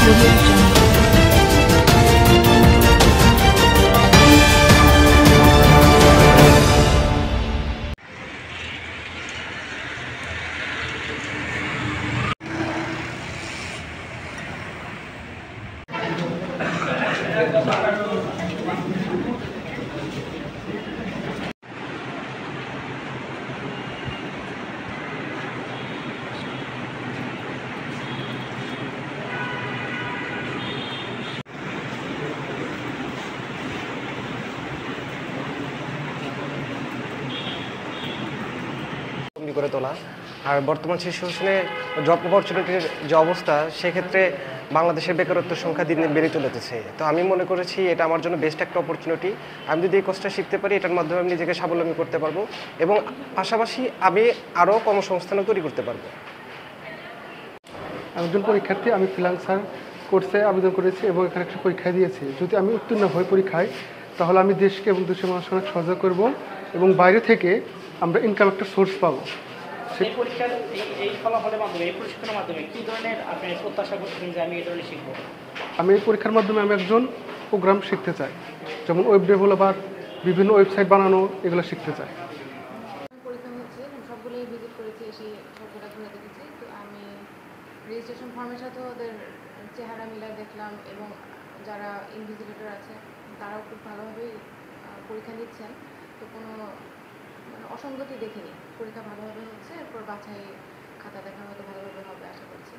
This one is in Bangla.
Audio Jungle. করে তোলা আর বর্তমান শিশু শোষণে জব অপরচুনিটির যে অবস্থা সেক্ষেত্রে বাংলাদেশের বেকারত্বের সংখ্যা দিন দিন বেড়ে চলেছে। তো আমি মনে করেছি এটা আমার জন্য বেস্ট একটা অপরচুনিটি। আমি যদি এই কোর্সটা শিখতে পারি এটার মাধ্যমে আমি নিজেকে স্বাবলম্বী করতে পারবো এবং পাশাপাশি আমি আরও কর্মসংস্থানও তৈরি করতে পারবো। একজন পরীক্ষার্থী, আমি ফ্রিল্যান্সার কোর্সে আবেদন করেছি এবং এখানে একটা পরীক্ষা দিয়েছি। যদি আমি উত্তীর্ণ হই পরীক্ষায় তাহলে আমি দেশকে এবং দেশের মানুষকে অনেক সহযোগিতা করবো এবং বাইরে থেকে আমরা ইনকাম একটা সোর্স পাবো। এই পরীক্ষার এই ফলাফলের মাধ্যমে, এই প্রশিক্ষণের মাধ্যমে কী ধরনের আপনি প্রত্যাশা করছেন যে আমি এই ধরনের শিখবো? আমি এই পরীক্ষার মাধ্যমে আমি একজন প্রোগ্রাম শিখতে চাই, যেমন ওয়েব ডেভেলপার, বিভিন্ন ওয়েবসাইট বানানো, এগুলো শিখতে চাই। পরীক্ষা হচ্ছে সবগুলোই ভিজিট করেছি, এসে সবগুলো ঘুরে দেখেছি। তো আমি রেজিস্ট্রেশন ফর্মের সাথে ওদের চেহারা মিলাই দেখলাম এবং যারা ইনভিজিলেটর আছে তারাও খুব ভালোভাবেই পরীক্ষা নিচ্ছেন। তো কোনো অসঙ্গতি দেখিনি, পরীক্ষা ভালোভাবে হচ্ছে। এরপর বাছাই খাতা দেখা হয়তো ভালোভাবে হবে আশা করছি।